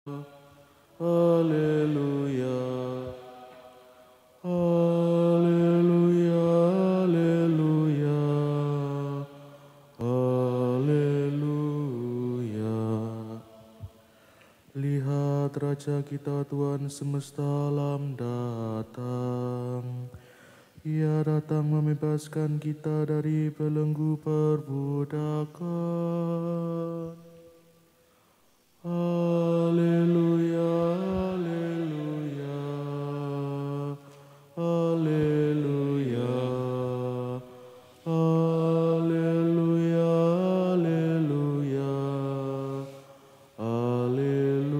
Haleluya. Haleluya. Haleluya. Haleluya. Lihat Raja kita Tuhan semesta alam datang. Ia datang membebaskan kita dari belenggu perbudakan. Haleluya, haleluya, haleluya, haleluya, haleluya, haleluya.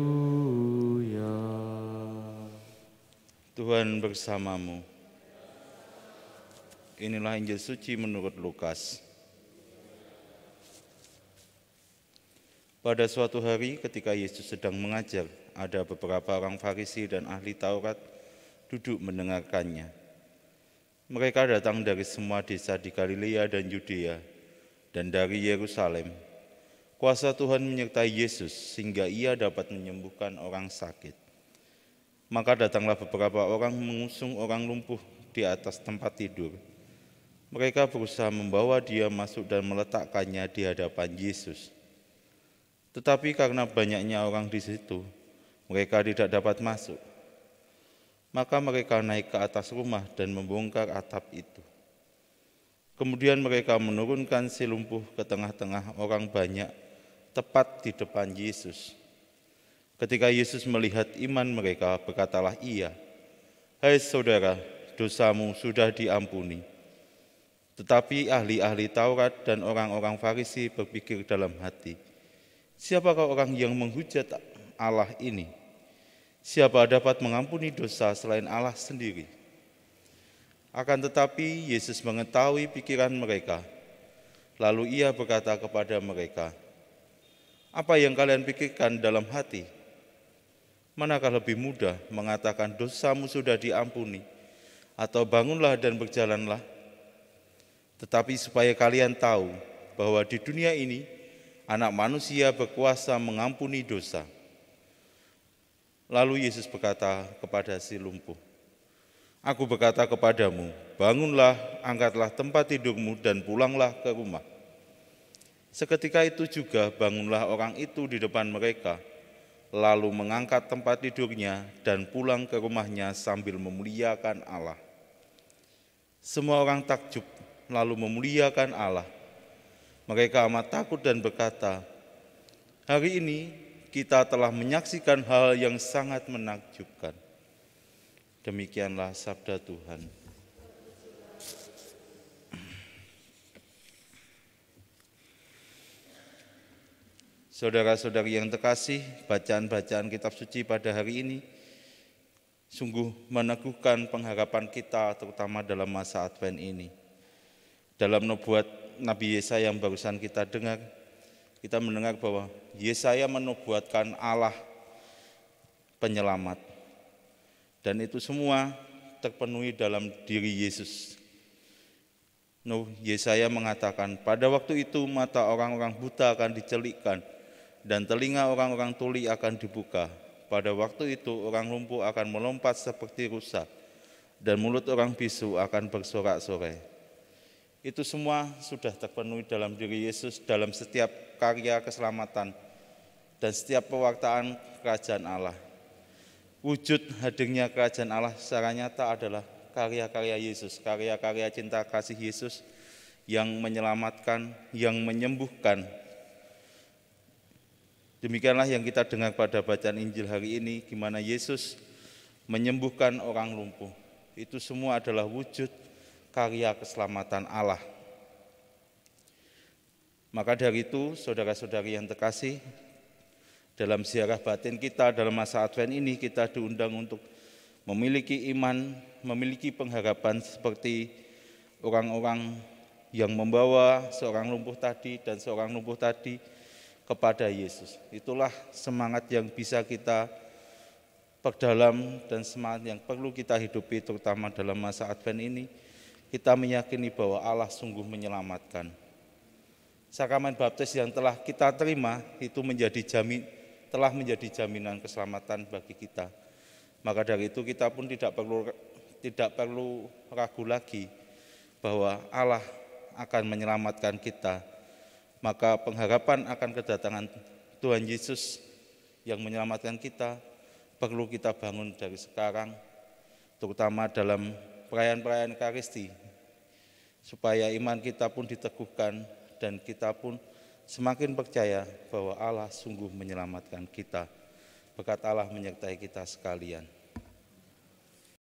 Tuhan bersamamu. Inilah Injil suci menurut Lukas. Pada suatu hari ketika Yesus sedang mengajar, ada beberapa orang Farisi dan ahli Taurat duduk mendengarkannya. Mereka datang dari semua desa di Galilea dan Yudea dan dari Yerusalem. Kuasa Tuhan menyertai Yesus sehingga ia dapat menyembuhkan orang sakit. Maka datanglah beberapa orang mengusung orang lumpuh di atas tempat tidur. Mereka berusaha membawa dia masuk dan meletakkannya di hadapan Yesus. Tetapi karena banyaknya orang di situ, mereka tidak dapat masuk. Maka mereka naik ke atas rumah dan membongkar atap itu. Kemudian mereka menurunkan si lumpuh ke tengah-tengah orang banyak, tepat di depan Yesus. Ketika Yesus melihat iman mereka, berkatalah ia, "Hai saudara, dosamu sudah diampuni." Tetapi ahli-ahli Taurat dan orang-orang Farisi berpikir dalam hati, "Siapakah orang yang menghujat Allah ini? Siapa dapat mengampuni dosa selain Allah sendiri?" Akan tetapi Yesus mengetahui pikiran mereka. Lalu ia berkata kepada mereka, "Apa yang kalian pikirkan dalam hati? Manakah lebih mudah mengatakan dosamu sudah diampuni, atau bangunlah dan berjalanlah? Tetapi supaya kalian tahu bahwa di dunia ini Anak Manusia berkuasa mengampuni dosa." Lalu Yesus berkata kepada si lumpuh, "Aku berkata kepadamu, bangunlah, angkatlah tempat tidurmu dan pulanglah ke rumah." Seketika itu juga bangunlah orang itu di depan mereka, lalu mengangkat tempat tidurnya dan pulang ke rumahnya sambil memuliakan Allah. Semua orang takjub lalu memuliakan Allah. Mereka amat takut dan berkata, "Hari ini kita telah menyaksikan hal yang sangat menakjubkan." Demikianlah sabda Tuhan. Saudara-saudari yang terkasih, bacaan-bacaan kitab suci pada hari ini sungguh meneguhkan pengharapan kita, terutama dalam masa Advent ini. Dalam nubuat Nabi Yesaya yang barusan kita dengar, kita mendengar bahwa Yesaya menubuatkan Allah penyelamat. Dan itu semua terpenuhi dalam diri Yesus. Yesaya mengatakan, "Pada waktu itu mata orang-orang buta akan dicelikkan dan telinga orang-orang tuli akan dibuka. Pada waktu itu orang lumpuh akan melompat seperti rusa dan mulut orang bisu akan bersorak-sorai." Itu semua sudah terpenuhi dalam diri Yesus dalam setiap karya keselamatan dan setiap pewartaan kerajaan Allah. Wujud hadirnya kerajaan Allah secara nyata adalah karya-karya Yesus, karya-karya cinta kasih Yesus yang menyelamatkan, yang menyembuhkan. Demikianlah yang kita dengar pada bacaan Injil hari ini, gimana Yesus menyembuhkan orang lumpuh. Itu semua adalah wujud karya keselamatan Allah. Maka dari itu, saudara-saudari yang terkasih, dalam ziarah batin kita dalam masa Advent ini kita diundang untuk memiliki iman, memiliki pengharapan seperti orang-orang yang membawa seorang lumpuh tadi dan seorang lumpuh tadi kepada Yesus. Itulah semangat yang bisa kita perdalam dan semangat yang perlu kita hidupi terutama dalam masa Advent ini. Kita meyakini bahwa Allah sungguh menyelamatkan. Sakramen baptis yang telah kita terima itu menjadi telah menjadi jaminan keselamatan bagi kita. Maka dari itu kita pun tidak perlu ragu lagi bahwa Allah akan menyelamatkan kita. Maka pengharapan akan kedatangan Tuhan Yesus yang menyelamatkan kita perlu kita bangun dari sekarang, terutama dalam perayaan-perayaan Ekaristi, supaya iman kita pun diteguhkan dan kita pun semakin percaya bahwa Allah sungguh menyelamatkan kita. Berkat Allah menyertai kita sekalian.